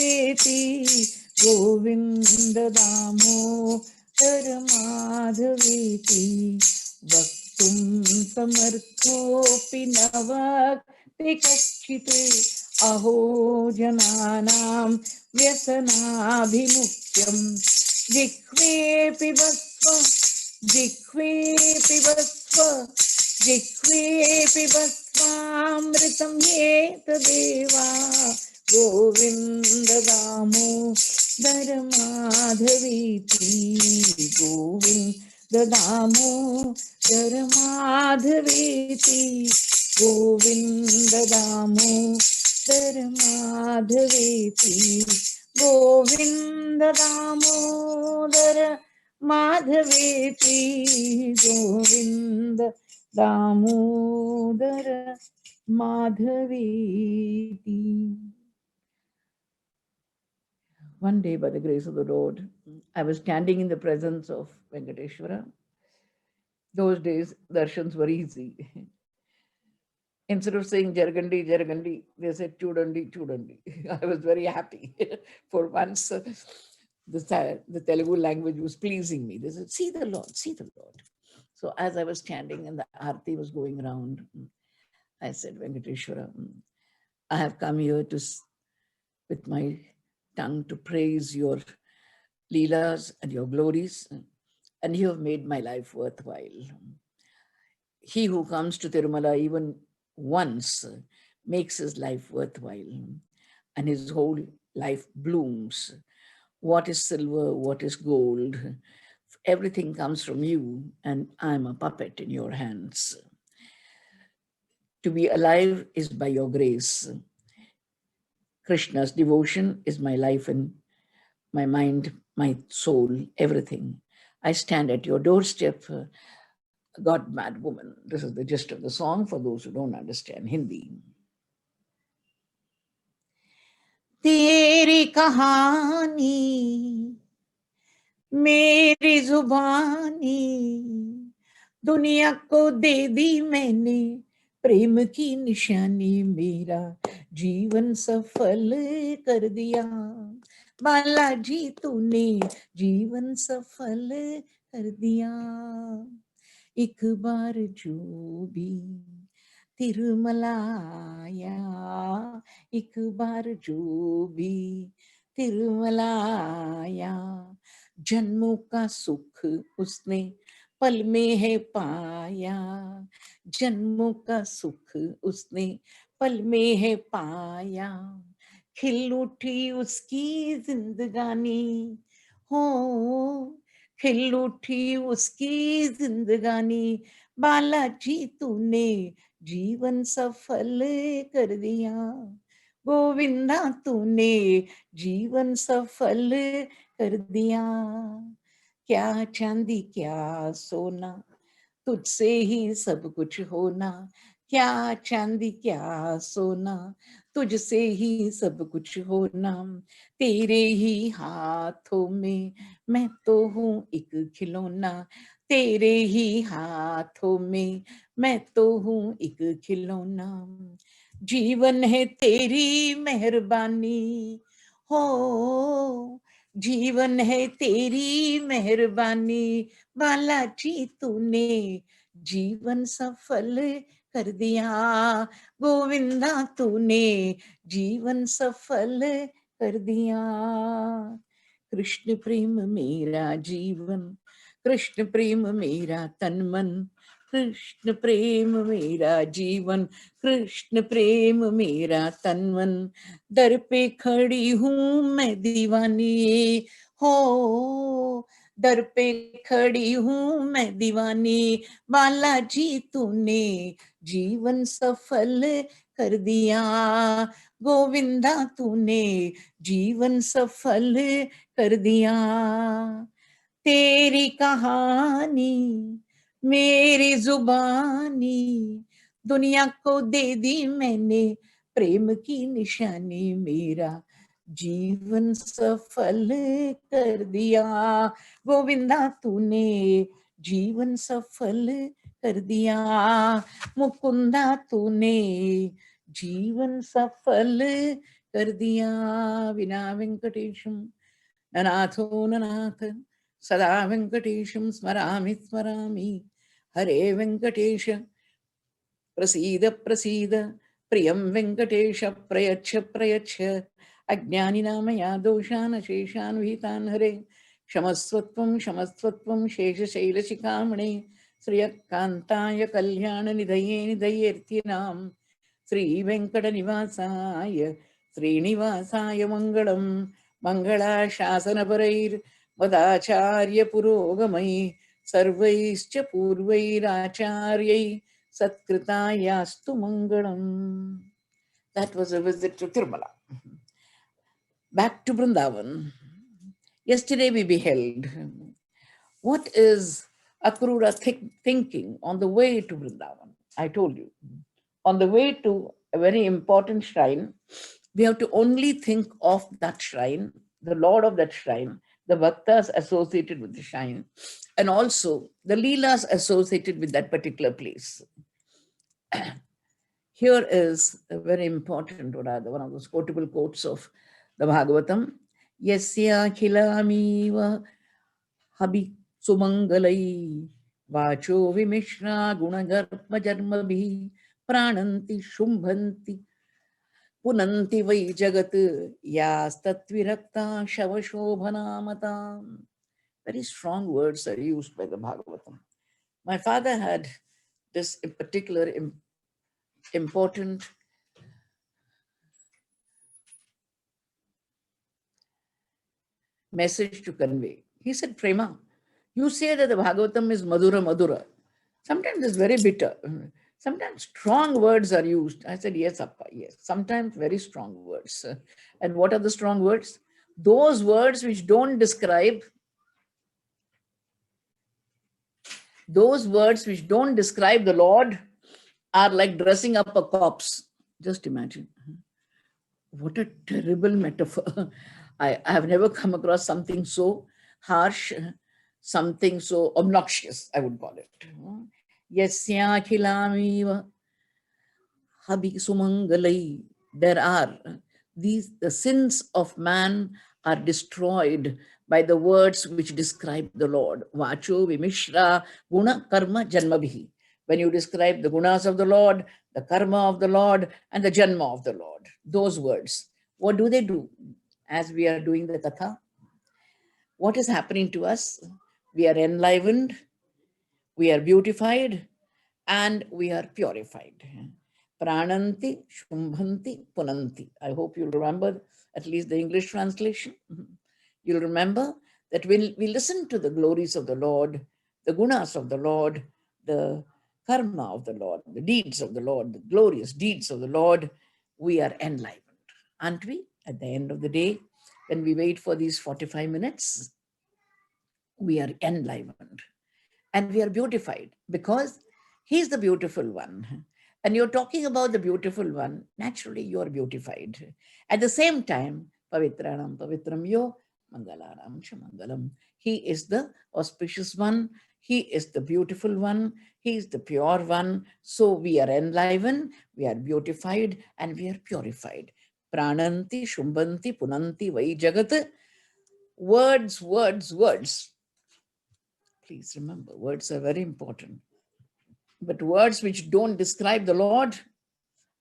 माधवेति गोविंद दामोदर माधवेति वक्तुं समर्थोऽपि न वक्ति कश्चित् अहो जनानां व्यसनाभिमुख्यं जिह्वे पिबस्वामृतं एतदेवा Govind Damodar माधवेति Govind Damodar माधवेति Govind Damodar माधवेति Govind Damodar माधवेति Govind Damodar माधवेति. One day, by the grace of the Lord, I was standing in the presence of Venkateshwara. Those days, darshans were easy. Instead of saying Jargandi, Jargandi, they said Chudandi, Chudandi. I was very happy. For once, the Telugu language was pleasing me. They said, see the Lord, see the Lord. So as I was standing and the Aarti was going around, I said, Venkateshwara, I have come here with my tongue to praise your leelas and your glories, and you have made my life worthwhile. He who comes to Tirumala even once makes his life worthwhile, and his whole life blooms. What is silver, what is gold? Everything comes from you, and I'm a puppet in your hands. To be alive is by your grace. Krishna's devotion is my life and my mind, my soul, everything. I stand at your doorstep, God mad woman. This is the gist of the song for those who don't understand Hindi. तेरी कहानी मेरी जुबानी दुनिया को दे दी मैंने प्रेम की निशानी मेरा जीवन सफल कर दिया बालाजी तूने जीवन सफल कर दिया एक बार जो भी तिरुमलाया एक बार जो भी तिरुमलाया जन्मों का सुख उसने पल में है पाया जन्मों का सुख उसने पल में है पाया खिल उठी उसकी जिंदगानी हो खिल उठी उसकी जिंदगानी बालाजी तूने जीवन सफल कर दिया गोविंदा तूने जीवन सफल कर दिया क्या चांदी क्या सोना तुझसे ही सब कुछ होना क्या चांदी क्या सोना तुझसे ही सब कुछ होना तेरे ही हाथों में मैं तो हूँ एक खिलौना तेरे ही हाथों में मैं तो हूँ एक खिलौना जीवन है तेरी मेहरबानी हो जीवन है तेरी मेहरबानी बालाजी तूने जीवन सफल कर दिया गोविंदा तूने जीवन सफल कर दिया कृष्ण प्रेम मेरा जीवन कृष्ण प्रेम मेरा तन मन कृष्ण प्रेम मेरा जीवन कृष्ण प्रेम मेरा तन मन दर पे खड़ी हूँ मैं दीवानी हो दर पे खड़ी हूँ मैं दीवानी बालाजी तूने जीवन सफल कर दिया गोविंदा तूने जीवन सफल कर दिया तेरी कहानी मेरी जुबानी दुनिया को दे दी मैंने प्रेम की निशानी मेरा जीवन सफल कर दिया गोविंदा तूने जीवन सफल कर दिया मुकुंदा तूने जीवन सफल कर दिया विना वेंकटेशम ननाथो ननाथ सदा वेंकटेशम स्मरामि स्मरामि हरे वेंकटेश प्रसीद प्रसीद प्रियं वेंकटेश प्रयच्छ प्रयच्छ अज्ञानिनामया दोषान् शेषान् विहितान् हरे क्षमस्वत्वं शेषशैलशिखामणे श्रियकान्ताय कल्याणनिधये निधयेऽर्थिनां श्रीवेङ्कटनिवासाय श्रीनिवासाय मङ्गलं मङ्गलाशासनपरैर्मदाचार्यपुरोगमैः सर्वैश्च पूर्वैराचार्यैः Satkrityastu Mangalam. That was a visit to Tirumala. Back to Vrindavan. Yesterday we beheld what is Akrura thinking on the way to Vrindavan. I told you, on the way to a very important shrine, we have to only think of that shrine, the Lord of that shrine, the Bhaktas associated with the shrine, and also the Leelas associated with that particular place. Here is a very important, or rather one of those quotable quotes of the Bhagavatam. Yasya khilamiva habi sumangalai vacho vimishra gunagarpa jarmabhi prananti shumbhanti punanti vai jagat yastatvirakta shavashobhanamatam. Very strong words are used by the Bhagavatam. My father had this in particular important message to convey. He said, Prema, you say that the Bhagavatam is Madhura Madhura. Sometimes it's very bitter. Sometimes strong words are used. I said, yes, Appa, yes. Sometimes very strong words. And what are the strong words? Those words which don't describe, the Lord are like dressing up a corpse. Just imagine. What a terrible metaphor. I have never come across something so harsh, something so obnoxious, I would call it. Yasya khilamiva habi sumangalai. There are the sins of man are destroyed by the words which describe the Lord. Vacho vimishra guna karma janmabhi. When you describe the gunas of the Lord, the karma of the Lord, and the janma of the Lord, those words, what do they do? As we are doing the katha, what is happening to us? We are enlivened, we are beautified, and we are purified. Prananti, Shumbhanti, Punanti. I hope you'll remember at least the English translation. You'll remember that when we listen to the glories of the Lord, the gunas of the Lord, the karma of the Lord, the deeds of the Lord, the glorious deeds of the Lord, we are enlivened. Aren't we? At the end of the day, when we wait for these 45 minutes, we are enlivened and we are beautified because He's the beautiful one. And you're talking about the beautiful one, naturally you're beautified. At the same time, Pavitranam Pavitram Yo Mangalanam Shamangalam. He is the auspicious one. He is the beautiful one. He is the pure one. So we are enlivened, we are beautified, and we are purified. Prananti, Shumbanti, Punanti, Vai Jagat. Words, words, words. Please remember, words are very important. But words which don't describe the Lord,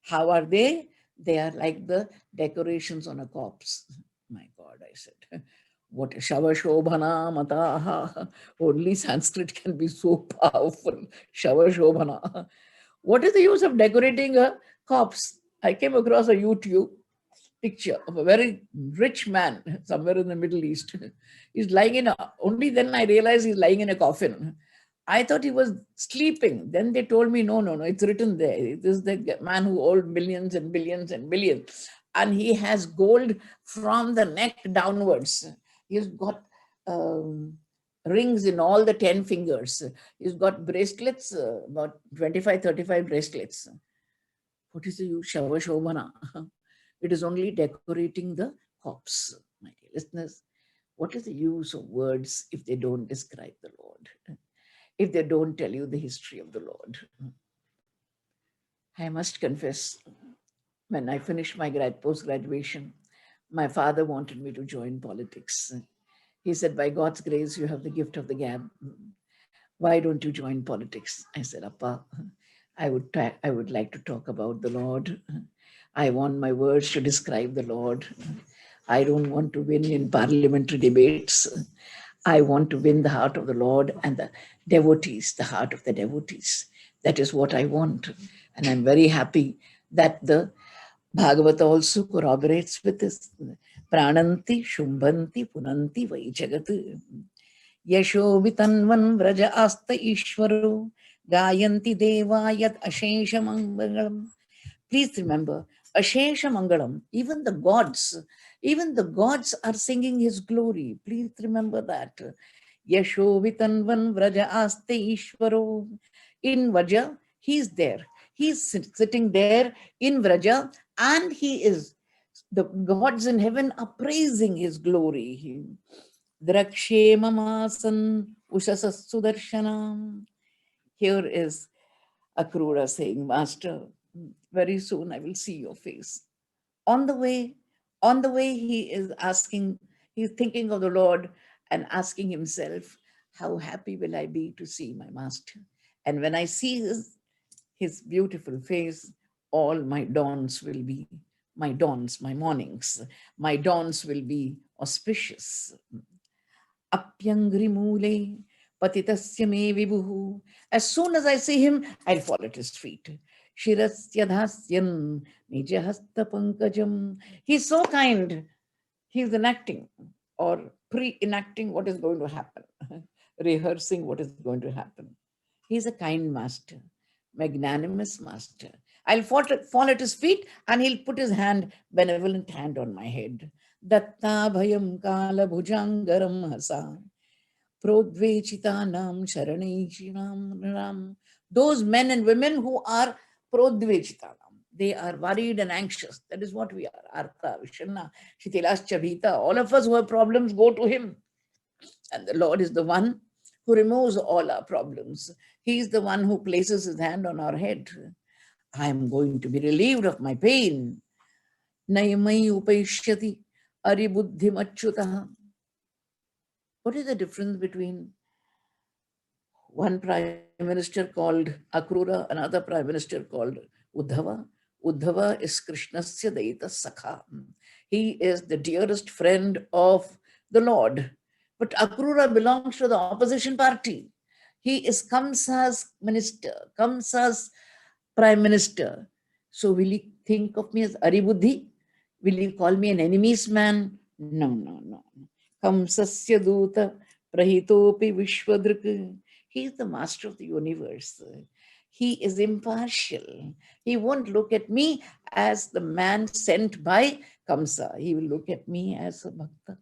how are they? They are like the decorations on a corpse. My God, I said, what Shavashobhana Mataha. Only Sanskrit can be so powerful. Shavashobhana. What is the use of decorating a corpse? I came across a YouTube picture of a very rich man somewhere in the Middle East. He's lying in only then I realized he's lying in a coffin. I thought he was sleeping. Then they told me, no, it's written there. This is the man who owed millions and billions and billions. And he has gold from the neck downwards. He's got rings in all the 10 fingers. He's got bracelets, about 25, 35 bracelets. What is the use? Shavashobhana. It is only decorating the corpse, my dear listeners. What is the use of words if they don't describe the Lord? If they don't tell you the history of the Lord? I must confess, when I finished my post-graduation, my father wanted me to join politics. He said, by God's grace, you have the gift of the gab. Why don't you join politics? I said, Appa, I would like to talk about the Lord. I want my words to describe the Lord. I don't want to win in parliamentary debates. I want to win the heart of the Lord and the devotees, the heart of the devotees. That is what I want. And I'm very happy that the Bhagavata also corroborates with this. Prananti, Shumbhanti, Punanti, Vai Jagat. Yasho vitanvan vraja asta ishvaro gayanti devayat ashesha mangalam. Please remember, ashesha mangalam, even the gods are singing his glory. Please remember that. Yasho vitanvan vraja asta ishvaro. In Vaja, he's there. He's sitting there in Vraja, and the gods in heaven are praising his glory. Drakshe mamasan ushasas sudarshanam. Here is Akrura saying, Master, very soon I will see your face. On the way, he is asking, he's thinking of the Lord and asking himself, how happy will I be to see my master? And when I see his beautiful face, all my dawns will be, my mornings, my dawns will be auspicious. Apyangrimule patitasya me vibuhu. As soon as I see him, I'll fall at his feet. Shirasya dhasyan nijahasta pankajam. He's so kind. He's enacting or pre-enacting what is going to happen, rehearsing what is going to happen. He's a kind master, magnanimous master. I'll fall at his feet and he'll put his benevolent hand on my head. Datta bhayam kala bhujangaram hasa. Prodvechitanam sharanechinam. Those men and women who are prodvechitanam. They are worried and anxious. That is what we are. Artha, Vishanna, Shitilascha Bhita. All of us who have problems go to him. And the Lord is the one who removes all our problems. He is the one who places his hand on our head. I am going to be relieved of my pain. Nayamai upaishyati aribuddhim achyutah. What is the difference between one prime minister called Akrura, another prime minister called Uddhava? Uddhava is Krishnasya Daita Sakha. He is the dearest friend of the Lord. But Akrura belongs to the opposition party. He is Kamsa's minister, Kamsa's prime minister. So will he think of me as Aribuddhi? Will he call me an enemy's man? No, no, no. Kamsasya Duta Prahitopi Vishwadrika. He is the master of the universe. He is impartial. He won't look at me as the man sent by Kamsa. He will look at me as a bhakta.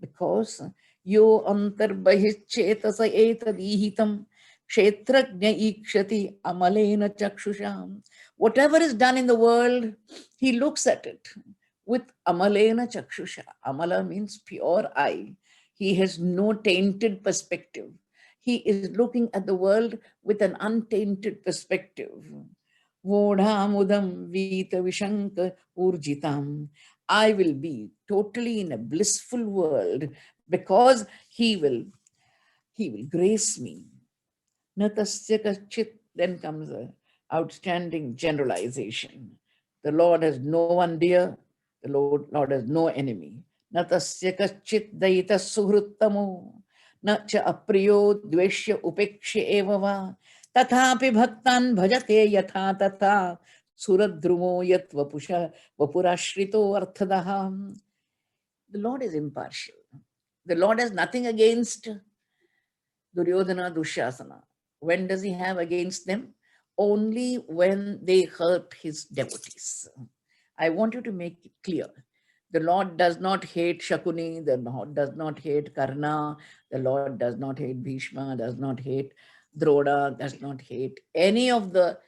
Because yo antar bahichetasa etadihitam kshetrajna ikshati amalena chakshusham. Whatever is done in the world, he looks at it with amalena chakshusha. Amala means pure eye. He has no tainted perspective. He is looking at the world with an untainted perspective. Vodhamudam vita vishanka urjitam. I will be totally in a blissful world because he will grace me. Natasya kachit, then comes an outstanding generalization. The Lord has no one dear, the Lord has no enemy. Natasya kachit daita suhruttamo, na cha apriyo dveshya upeksha evava, tathapi bhaktan bhajate yatha tatha, suradrumo yat vapurashrito arthadaha. The Lord is impartial. The Lord has nothing against Duryodhana, Dushasana. When does he have against them? Only when they hurt his devotees. I want you to make it clear. The Lord does not hate Shakuni, the Lord does not hate Karna, the Lord does not hate Bhishma, does not hate Droda, does not hate any of the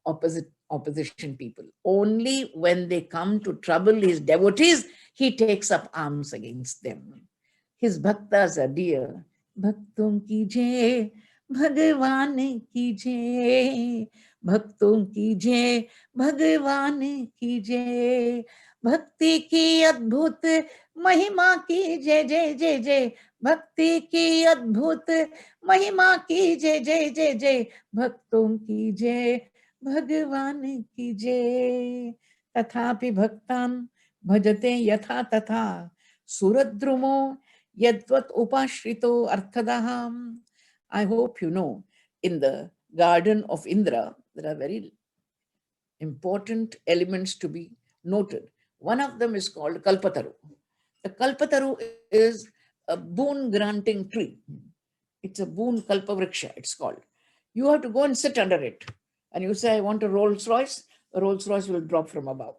opposition people. Only when they come to trouble his devotees, he takes up arms against them. His bhaktas are dear. Bhakton ki jai, Bhagavan ki jai, भक्तों की जय, भगवान की जय, भक्ति की अद्भुत महिमा की जय जय जय जय, भक्ति की अद्भुत महिमा की जय जय जय जय, भक्तों की जय, भगवान की जय। तथापि भक्तान भजते यथा तथा, सुरद्रुमो यद्वत उपाश्रितो अर्थदः। I hope you know, in the garden of Indra, there are very important elements to be noted. One of them is called Kalpataru. The Kalpataru is a boon granting tree. It's a boon Kalpavriksha, it's called. You have to go and sit under it. And you say, I want a Rolls Royce, a Rolls Royce will drop from above.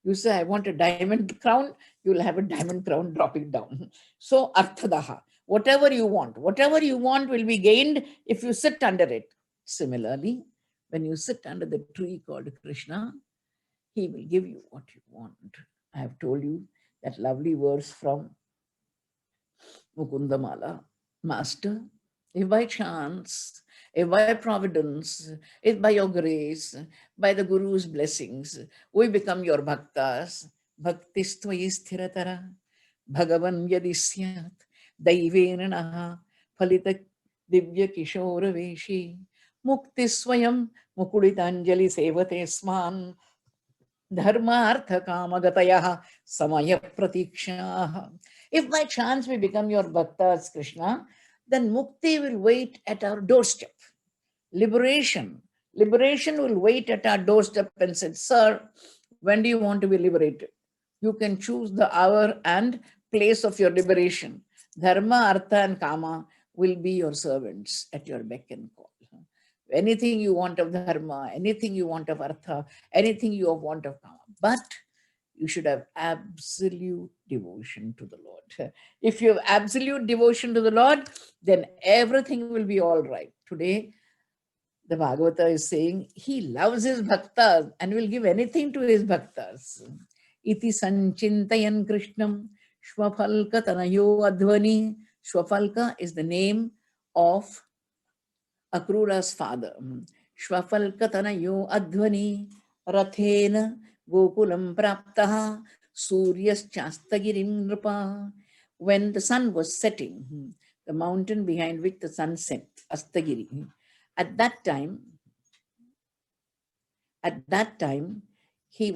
You say, I want a diamond crown, you will have a diamond crown dropping down. So, Arthadaha, whatever you want will be gained if you sit under it. Similarly, when you sit under the tree called Krishna, he will give you what you want. I have told you that lovely verse from Mukundamala. Master, if by chance, if by providence, if by your grace, by the Guru's blessings, we become your bhaktas, bhaktistvai sthiratara, bhagavan yadisyat, daivena naha, phalita divya kishora veshi, mukti swayam, mukuditanjali sevate sman, dharma artha kamagataya samaya pratiksha. If by chance we become your bhaktas, Krishna, then mukti will wait at our doorstep. Liberation will wait at our doorstep and say, Sir, when do you want to be liberated? You can choose the hour and place of your liberation. Dharma, artha, and kama will be your servants at your beck and call. Anything you want of dharma, anything you want of artha, anything you want of kama. But you should have absolute devotion to the Lord. If you have absolute devotion to the Lord, then everything will be all right. Today, the Bhagavata is saying he loves his bhaktas and will give anything to his bhaktas. Iti sanchintayan Krishnam Shwapalka Tanayo Advani. Shwapalka is the name of Akrura's father. Shwapalka Tanayo Advani Rathena Gokulam Praptaha Suryas Chastagirim Nripa. When the sun was setting, the mountain behind which the sun set, Astagiri, at that time, he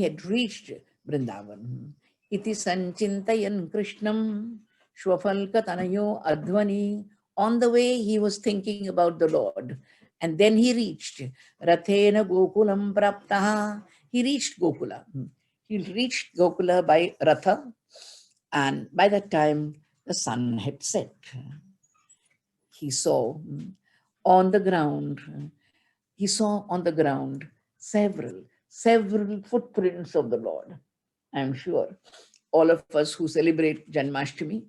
had reached Vrindavan. Iti sanchintayan Krishnam Shwafalka Tanayo Advani. On the way, he was thinking about the Lord. And then he reached Rathena Gokulam Praptaha. He reached Gokula. He reached Gokula by Ratha. And by that time, the sun had set. He saw on the ground several footprints of the Lord. I'm sure all of us who celebrate Janmashtami,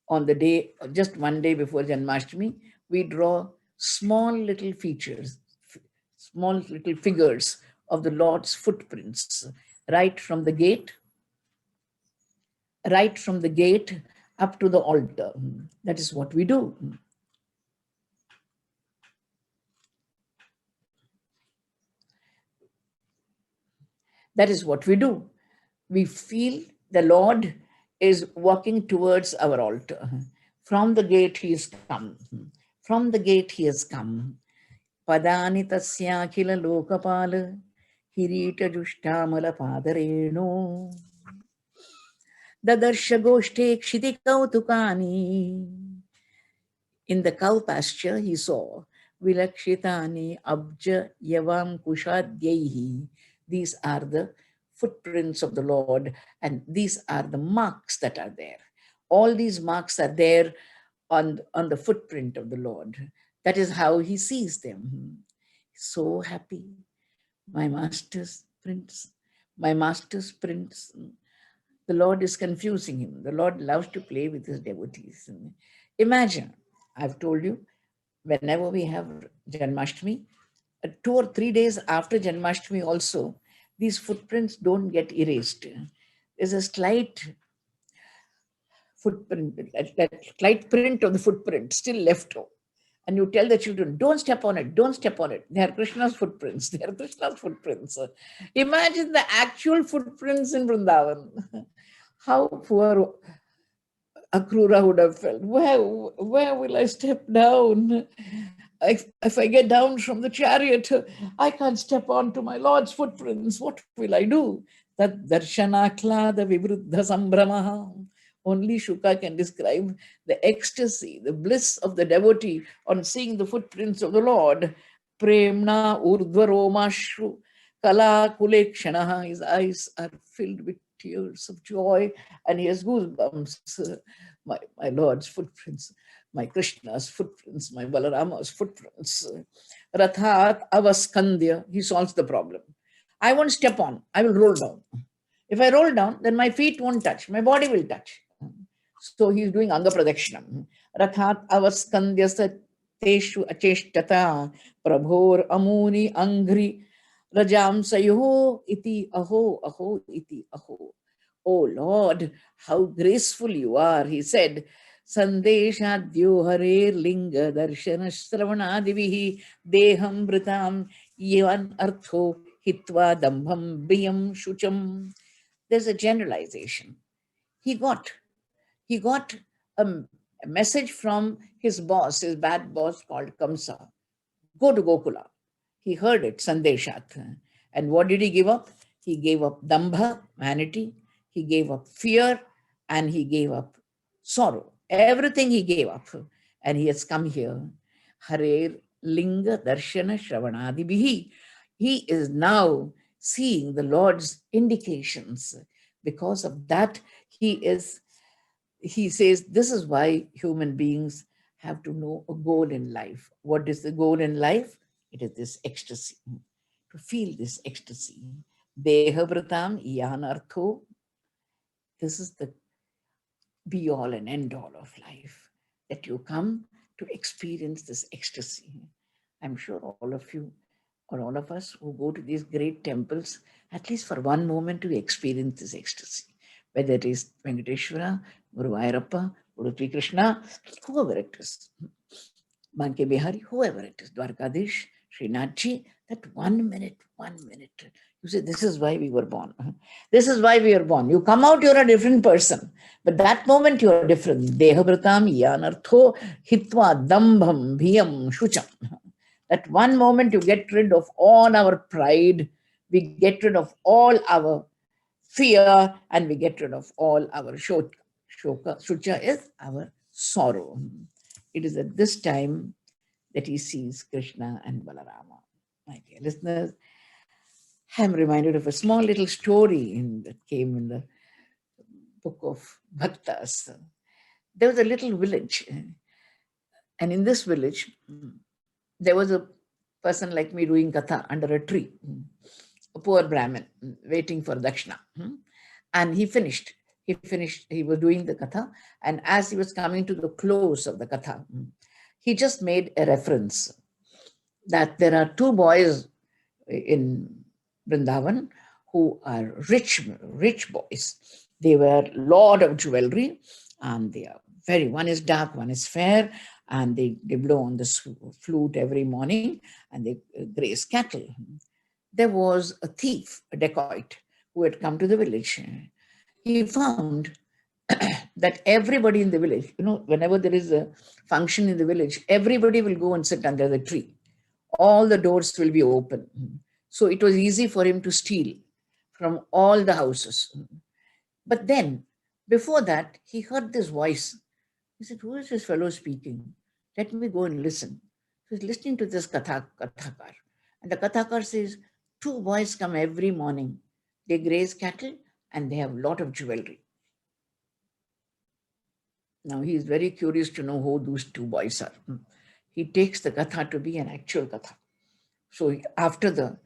on the day, just one day before Janmashtami, we draw small little figures of the Lord's footprints right from the gate up to the altar. That is what we do. That is what we do. We feel the Lord is walking towards our altar. From the gate he has come. From the gate he has come. Padani tasya khila lokapala hirita jushtamala padareno dadarsha goshte kshiti kautukani. In the cow pasture he saw vilakshitani abja yavam kushadyehi. These are the footprints of the Lord, and these are the marks that are there. All these marks are there on the footprint of the Lord. That is how he sees them. So happy. My master's prints. My master's prints. The Lord is confusing him. The Lord loves to play with his devotees. Imagine, I've told you, whenever we have Janmashtami, 2 or 3 days after Janmashtami also, these footprints don't get erased. There's a slight footprint, that slight print of the footprint still left over. and you tell the children, don't step on it, don't step on it. They are Krishna's footprints. They are Krishna's footprints. Imagine the actual footprints in Vrindavan. How poor Akrura would have felt. Where will I step down? If I get down from the chariot, I can't step onto my Lord's footprints. What will I do? That darshanaklada vivruddha sambramaha. Only Shuka can describe the ecstasy, the bliss of the devotee on seeing the footprints of the Lord. Premna urdhvaromashru kala kulekshanaha. His eyes are filled with tears of joy and he has goosebumps. My Lord's footprints, my Krishna's footprints, my Balarama's footprints. Rathat avaskandya, he solves the problem. I won't step on, I will roll down. If I roll down, then my feet won't touch, my body will touch. So he's doing Anga Pradakshinam. Rathat avaskandya sateshu acheshtata prabhor amuni angri rajam sayo iti aho iti aho. Oh Lord, how graceful you are, he said. Sandeshadyo hare linga darshana shravanadivihi deham vritam yavan artho hitva dambham biyam shucham. There's a generalization. He got a message from his boss, his bad boss called Kamsa. Go to Gokula. He heard it, Sandeshat. And what did he give up? He gave up dambha, vanity. He gave up fear and he gave up sorrow. Everything he gave up. And he has come here. Harer linga darshana shravanadibihi. He is now seeing the Lord's indications. Because of that, he says, this is why human beings have to know a goal in life. What is the goal in life? It is this ecstasy, to feel this ecstasy. Dehavratam yanartho. This is the be all and end all of life, that you come to experience this ecstasy. I'm sure all of you or all of us who go to these great temples, at least for one moment, to experience this ecstasy. Whether it is Venkateshwara, Guru Vairappa, Guru Sri Krishna, whoever it is, Banke Bihari, whoever it is, Dwarkadish, Srinathji, that 1 minute. You say, this is why we were born. This is why we are born. You come out, you're a different person. But that moment you're different. Dehabratam yanartho hitva dambham bhiyam shucham. That one moment you get rid of all our pride, we get rid of all our fear, and we get rid of all our shoka. Shucha is our sorrow. It is at this time that he sees Krishna and Balarama. My dear listeners, I'm reminded of a small little story that came in the book of Bhaktas. There was a little village, and in this village, there was a person like me doing katha under a tree, a poor Brahmin waiting for dakshina. And he finished. He was doing the katha, and as he was coming to the close of the katha, he just made a reference that there are two boys in Vrindavan who are rich boys. They were lord of jewelry, and they are one is dark, one is fair, and they blow on the flute every morning, and they graze cattle. There was a thief, a dacoit, who had come to the village. He found that everybody in the village, whenever there is a function in the village, everybody will go and sit under the tree. All the doors will be open. So it was easy for him to steal from all the houses. But then, before that, he heard this voice. He said, who is this fellow speaking? Let me go and listen. So he's listening to this kathakar. And the kathakar says, two boys come every morning. They graze cattle and they have a lot of jewelry. Now he is very curious to know who those two boys are. He takes the katha to be an actual katha. So after the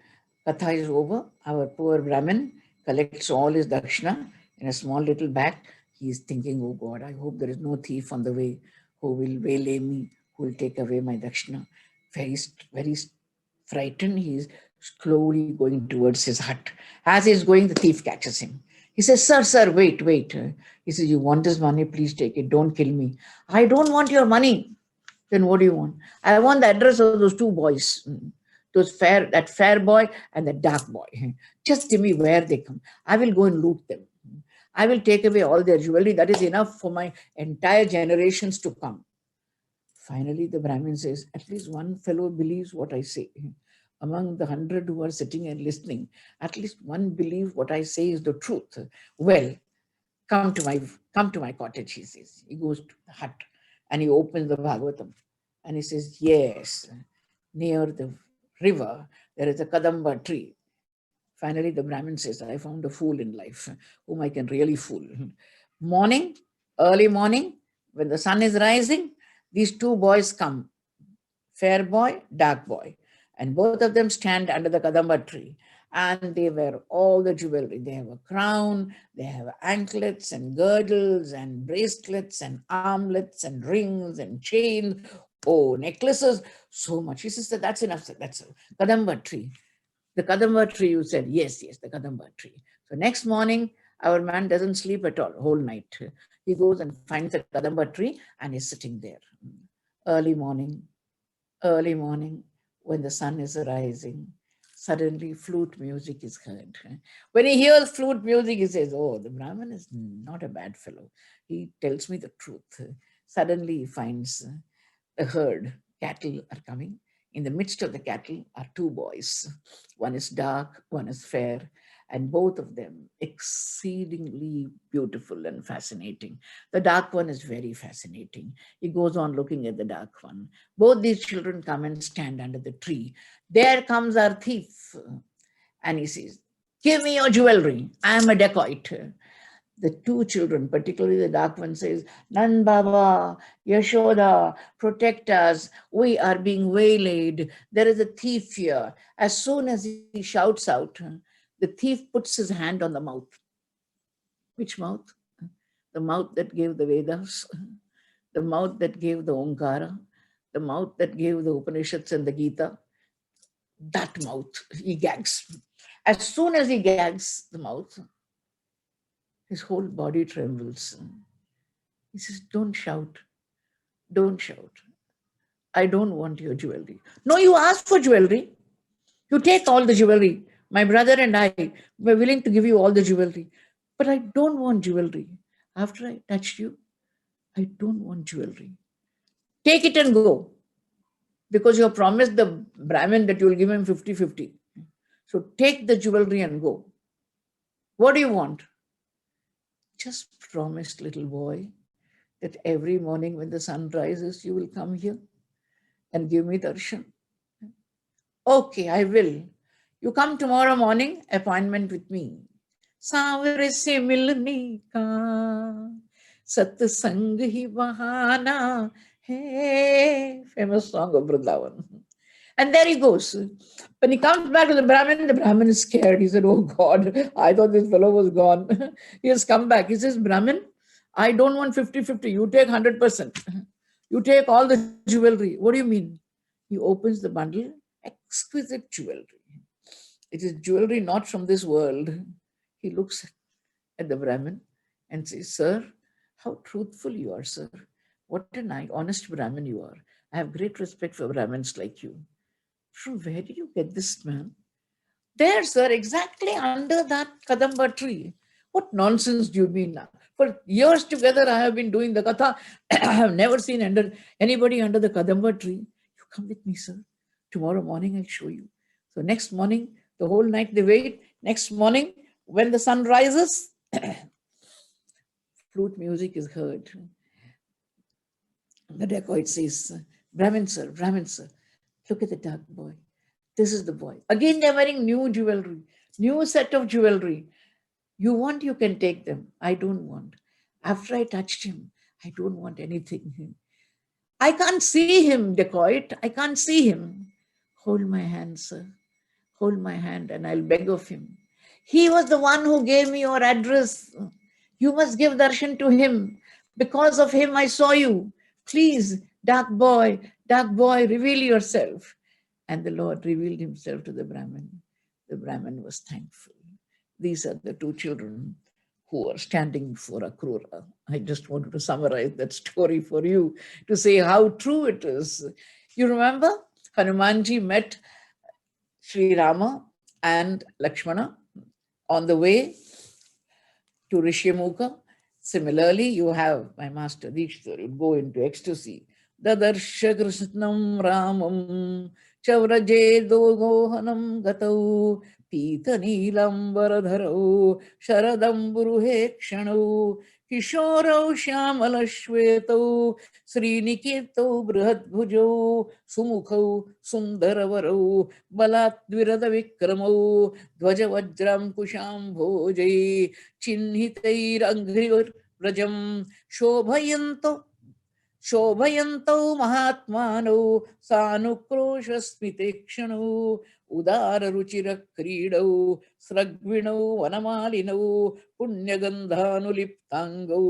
katha is over, our poor Brahmin collects all his dakshina in a small little bag. He is thinking, oh God, I hope there is no thief on the way who will waylay me, who will take away my dakshina. Very, very frightened, he is slowly going towards his hut. As he is going, the thief catches him. He says, sir, wait. He says, you want this money? Please take it. Don't kill me. I don't want your money. Then what do you want? I want the address of those two boys. That fair boy and the dark boy. Just give me where they come. I will go and loot them. I will take away all their jewelry. That is enough for my entire generations to come. Finally, the Brahmin says, at least one fellow believes what I say. Among the 100 who are sitting and listening, at least one believes what I say is the truth. Well, come to my cottage, he says. He goes to the hut and he opens the Bhagavatam and he says, yes, near the river, there is a Kadamba tree. Finally, the Brahmin says, I found a fool in life whom I can really fool. Morning, early morning, when the sun is rising, these two boys come, fair boy, dark boy, and both of them stand under the Kadamba tree. And they wear all the jewelry. They have a crown, they have anklets and girdles and bracelets and armlets and rings and chains, oh, necklaces, so much. He says, that's enough, that's a Kadamba tree. The Kadamba tree, you said, yes, the Kadamba tree. So next morning, our man doesn't sleep at all, whole night. He goes and finds the Kadamba tree and is sitting there. Early morning, when the sun is rising, suddenly flute music is heard. When he hears flute music, he says, oh, the Brahmin is not a bad fellow. He tells me the truth. Suddenly he finds a herd, cattle are coming. In the midst of the cattle are two boys. One is dark, one is fair, and both of them exceedingly beautiful and fascinating. The dark one is very fascinating. He goes on looking at the dark one. Both these children come and stand under the tree. There comes our thief. And he says, give me your jewelry. I am a dacoit. The two children, particularly the dark one, says, Nand Baba, Yashoda, protect us. We are being waylaid. There is a thief here. As soon as he shouts out, the thief puts his hand on the mouth. Which mouth? The mouth that gave the Vedas, the mouth that gave the Omkara, the mouth that gave the Upanishads and the Gita. That mouth, he gags. As soon as he gags the mouth, his whole body trembles. He says, don't shout. Don't shout. I don't want your jewelry. No, you asked for jewelry. You take all the jewelry. My brother and I were willing to give you all the jewelry. But I don't want jewelry. After I touched you, I don't want jewelry. Take it and go. Because you have promised the Brahmin that you will give him 50-50. So take the jewelry and go. What do you want? Just promise, little boy, that every morning when the sun rises, you will come here and give me darshan. Okay, I will. You come tomorrow morning, appointment with me. Saavare se milne ka, satsang hi bahana hai. Famous song of Vrindavan. And there he goes. When he comes back to the Brahmin is scared. He said, oh God, I thought this fellow was gone. He has come back. He says, Brahmin, I don't want 50-50. You take 100%. You take all the jewelry. What do you mean? He opens the bundle. Exquisite jewelry. It is jewelry not from this world. He looks at the Brahmin and says, sir, how truthful you are, sir. What an honest Brahmin you are. I have great respect for Brahmins like you. From where did you get this, man? There, sir, exactly under that Kadamba tree. What nonsense do you mean now? For years together, I have been doing the katha. I have never seen anybody under the Kadamba tree. You come with me, sir. Tomorrow morning, I'll show you. So next morning, the whole night they wait. Next morning, when the sun rises, flute music is heard. The dacoit says, Brahmin, sir, look at the dark boy. This is the boy. Again, they're wearing new jewelry, new set of jewelry. You want, you can take them. I don't want. After I touched him, I don't want anything. I can't see him, dacoit. I can't see him. Hold my hand, sir. Hold my hand and I'll beg of him. He was the one who gave me your address. You must give darshan to him. Because of him, I saw you. Please, dark boy, reveal yourself. And the Lord revealed himself to the Brahmin. The Brahmin was thankful. These are the two children poor standing before Akrura. I just wanted to summarize that story for you to say how true it is. You remember Hanumanji met Sri Rama and Lakshmana on the way to Rishyamuka. Similarly, you have my master Dikshithar, you go into ecstasy. Dadarsha Krishnam Ramam Chavraje Dogohanam Gatau Pita Neelam Varadharau Sharadam Buruhe Kshanau Kishorau Shyamalashvetau Sriniketo Brihadbhujau Sumukhau Sundaravarau Balat Virada Vikramau Dvaja Vajram Kusham Bhojai Chinhitairanghrivrajam शोभयन्तौ महात्मानौ सानुक्रोशस्मितेक्षणौ उदाररुचिरक्रीडौ स्रग्विणौ वनमालिनौ पुण्यगन्धानुलिप्ताङ्गौ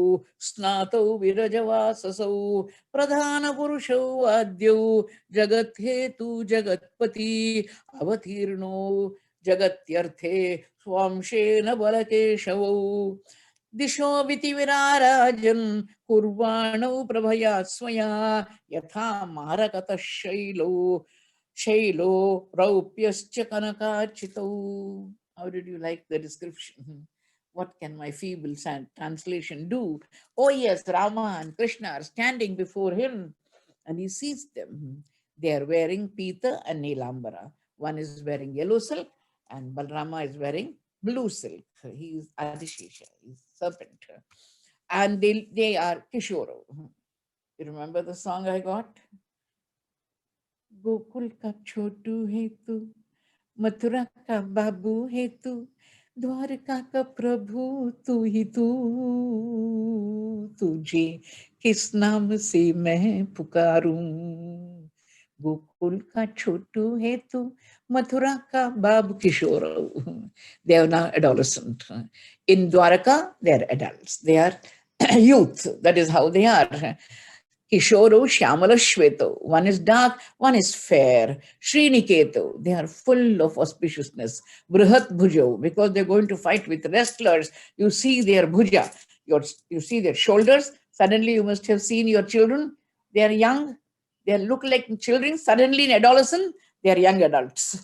स्नातौ विरजवाससौ प्रधानपुरुषौ वाद्यौ जगद्धेतु जगत्पति अवतीर्णो जगत्यर्थे स्वांशेन बलकेशवौ दिशो विराराजन् कुर्वाणौ प्रभया स्वया यथा मारकतः shallow रौप्यश्च कनकार्चितौ. How did you like the description? What can my feeble translation do? Oh yes, Rama and Krishna are standing before him and he sees them. They are wearing Pita and Neelambara. One is wearing yellow silk and Balrama is wearing blue silk. He is Adishesha, he is serpent. And they are Kishoro. You remember the song I got? Gokul ka chotu hai tu, Mathura ka babu hai tu, Dwarka ka prabhu tu hi tu, tujhe kis naam se main pukaru. Gokul ka chotu hai tu, Mathura ka babu. Kishoro. They are now adolescent. In Dwaraka, they are adults. They are youth. That is how they are. Kishoro Shyamala Shveto. One is dark, one is fair. Sriniketo. They are full of auspiciousness. Brihat Bhujo, because they're going to fight with wrestlers. You see their bhuja. You see their shoulders. Suddenly you must have seen your children. They are young. They look like children. Suddenly in adolescent, they are young adults.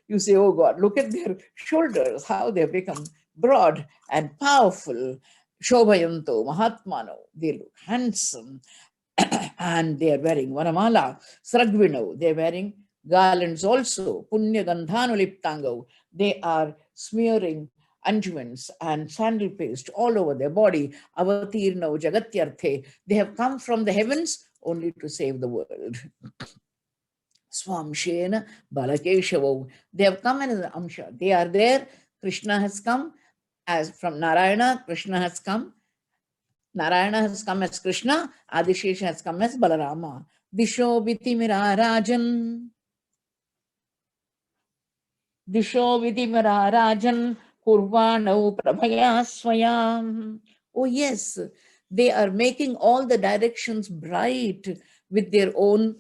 You say, oh God, look at their shoulders, how they have become broad and powerful. Shobhayanto, Mahatmano. They look handsome. And they are wearing Vanamala, Sragvino, they are wearing garlands also, Punya Gandhanuliptango. They are smearing unguents and sandal paste all over their body. Avatirno Jagatyarthe. They have come from the heavens only to save the world. Swamshena Balakeshavo. They have come as an Amsha. They are there. Krishna has come as from Narayana. Krishna has come. Narayana has come as Krishna, Adishesha has come as Balarama. Disho Vitimira Rajan. Disho Vitimira Rajan Kurvanau Prabhaya Swayam. Oh yes, they are making all the directions bright with their own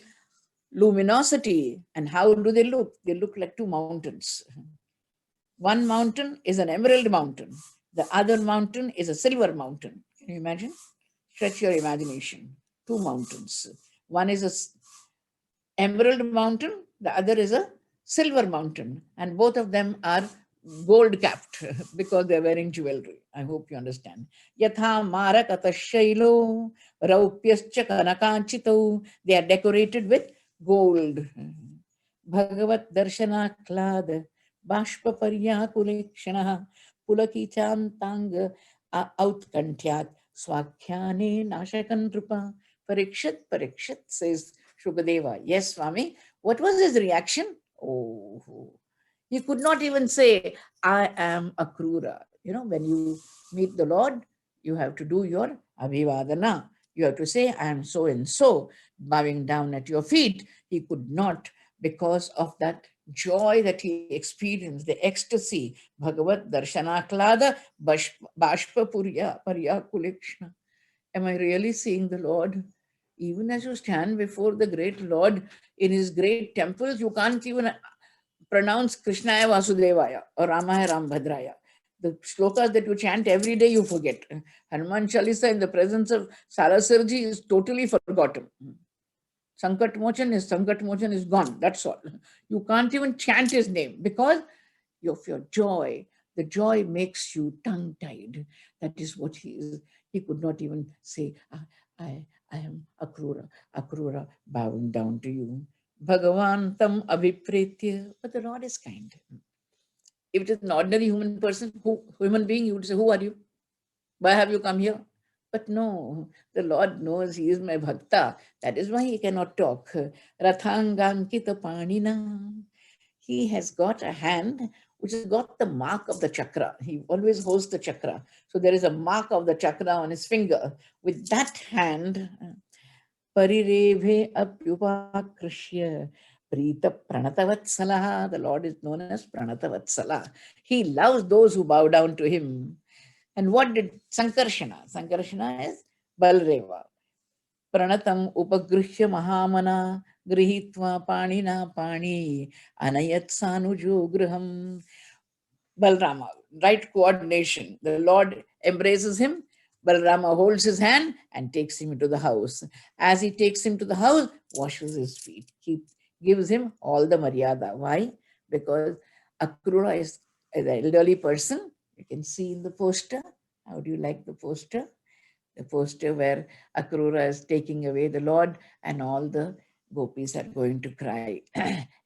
luminosity. And how do they look? They look like two mountains. One mountain is an emerald mountain. The other mountain is a silver mountain. Can you imagine? Stretch your imagination. Two mountains. One is an emerald mountain, the other is a silver mountain. And both of them are gold capped because they're wearing jewelry. I hope you understand. Yatha marakata shailo raupyascha kanakanchito. They are decorated with gold. Bhagavat darshana klad bashpa paryakulekshana pulaki chantang outkantyat Swakhyane Nashakandrupa. Parikshit says Shukadeva. Yes, Swami. What was his reaction? Oh, he could not even say, I am Akrura. You know, when you meet the Lord, you have to do your Abhivadana. You have to say, I am so and so, bowing down at your feet. He could not because of that joy that he experienced, the ecstasy. Bhagavat Darshanaklada Bashpa Parya Kulekshna. Am I really seeing the Lord? Even as you stand before the great Lord in his great temples, you can't even pronounce Krishnaya Vasudevaya or Ramaya Rambhadraya. The shlokas that you chant every day, you forget. Hanuman Chalisa in the presence of Salasirji is totally forgotten. Sankat Mochan is gone. That's all. You can't even chant his name because of your joy. The joy makes you tongue-tied. That is what he is. He could not even say, I am Akrura, bowing down to you. Bhagavan tam abhipretya. But the Lord is kind. If it is an ordinary human person, human being, you would say, who are you? Why have you come here? But no, the Lord knows he is my bhakta. That is why he cannot talk. Rathangankita panina. He has got a hand which has got the mark of the chakra. He always holds the chakra. So there is a mark of the chakra on his finger. With that hand, Parireve apyupakrishya Prita Pranatavatsala. The Lord is known as Pranatavatsala. He loves those who bow down to him. And what did Sankarshana? Sankarshana is Balreva. Pranatam upagrihya mahamana grihitva panina pani anayat sanujo griham. Balrama, right coordination. The Lord embraces him. Balrama holds his hand and takes him into the house. As he takes him to the house, washes his feet. He gives him all the maryada. Why? Because Akrura is an elderly person. You can see in the poster. How do you like the poster? The poster where Akrura is taking away the Lord and all the gopis are going to cry.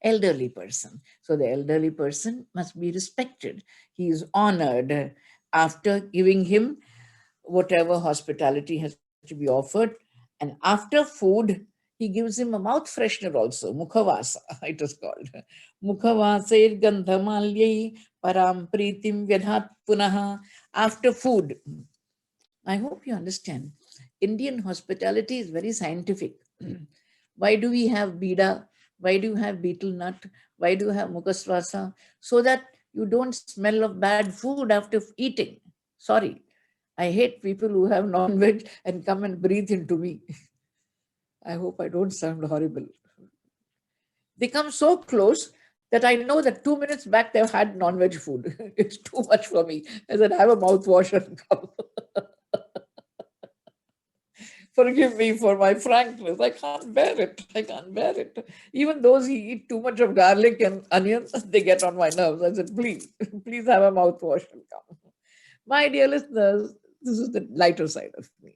Elderly person. So the elderly person must be respected. He is honored after giving him whatever hospitality has to be offered. And after food, he gives him a mouth freshener also, Mukhavasa, it is called. Mukhavasair gandhamalyai param pritim vyadhat punaha. After food, I hope you understand. Indian hospitality is very scientific. Why do we have bida? Why do you have betel nut? Why do you have mukaswasa? So that you don't smell of bad food after eating. Sorry, I hate people who have non-veg and come and breathe into me. I hope I don't sound horrible. They come so close that I know that 2 minutes back they've had non-veg food. It's too much for me. I said, have a mouthwash and come. Forgive me for my frankness. I can't bear it. I can't bear it. Even those who eat too much of garlic and onions, they get on my nerves. I said, please, please have a mouthwash and come. My dear listeners, this is the lighter side of me.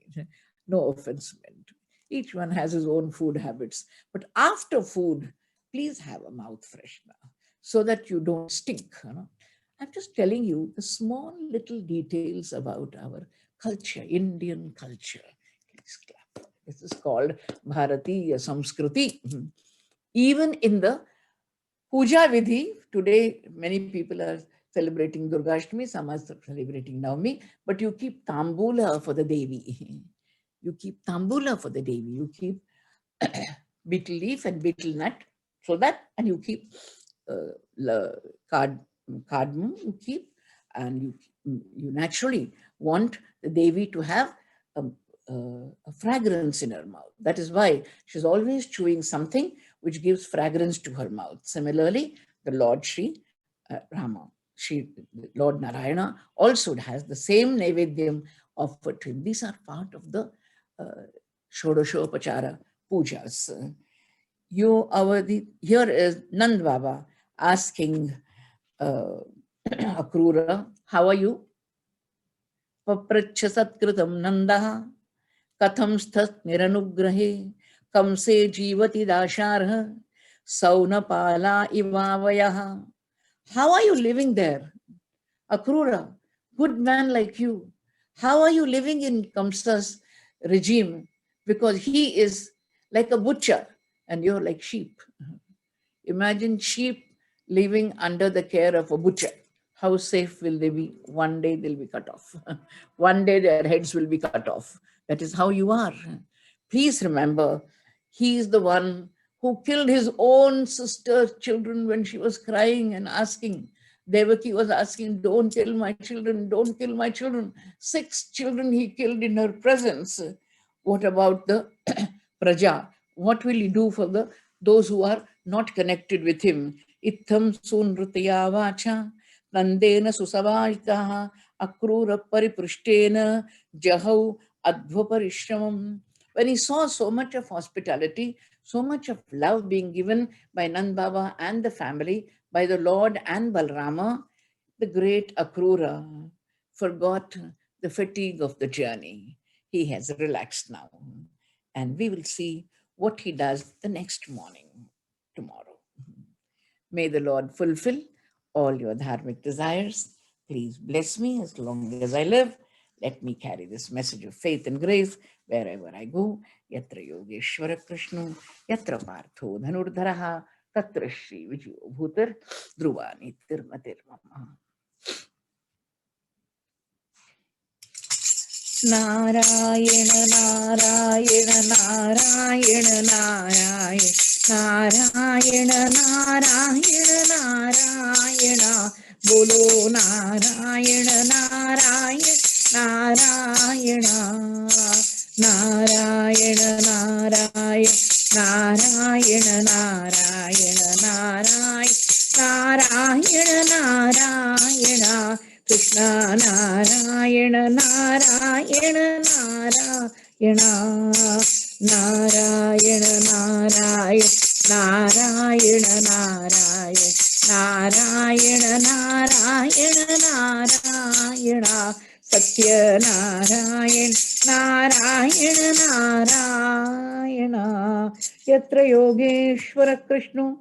No offense meant. Each one has his own food habits. But after food, please have a mouth freshener so that you don't stink. I'm just telling you the small little details about our culture, Indian culture. Please clap. This is called Bharatiya Samskriti. Even in the Puja Vidhi, today many people are celebrating Durga Ashtami, some are celebrating Navami, but you keep Tambula for the Devi. You keep Tambula for the Devi. You keep betel leaf and betel nut, so that, and you keep cardamom, you keep, and you naturally want the Devi to have a fragrance in her mouth. That is why she's always chewing something which gives fragrance to her mouth. Similarly, the Lord Sri Rama, Lord Narayana also has the same Naivedyam offered to him. These are part of the Shodashopachara pujas. Here is Nand Baba asking Akrura, how are you? Papracha satkritam Nandaha katham sthat niranugrahe kamse jivati dasharha saunapala ivavayaha. How are you living there? Akrura, good man like you. How are you living in Kamsa's regime? Because he is like a butcher and you're like sheep. Imagine sheep living under the care of a butcher. How safe will they be? One day they'll be cut off. One day their heads will be cut off. That is how you are. Please remember, he is the one who killed his own sister's children when she was crying and asking. Devaki was asking, don't kill my children, don't kill my children. 6 children he killed in her presence. What about the praja? What will he do for those who are not connected with him? Itham sunrutya vacha नंदेन सुसभाषितः अक्रूर परिपृष्टेन जहौ adhva parishramam. When he saw so much of hospitality, so much of love being given by Nand Baba and the family, by the Lord and Balrama, the great Akrura forgot the fatigue of the journey. He has relaxed now. And we will see what he does the next morning, tomorrow. May the Lord fulfill all your dharmic desires. Please bless me as long as I live. Let me carry this message of faith and grace wherever I go. Yatra Yogeshwara Krishna, Yatra Partho Dhanurdharaha, Tatra Shri Vijayo Bhutar, Dhruvani Tirmatir Mama. Narayana, Narayana, Narayana, Narayana. Narayana, Narayana, Narayana, Bolo Narayana, Narayana, Narayana, Narayana, Narayana, Narayana, Narayana, Narayana, Narayana, Krishna Narayana, Narayana, Narayana, Narayana, Narayana, Narayana, Narayana, Narayana, Narayana, Satya Narayana, Narayana, Narayana, Yatra Yogeshwara Krishna,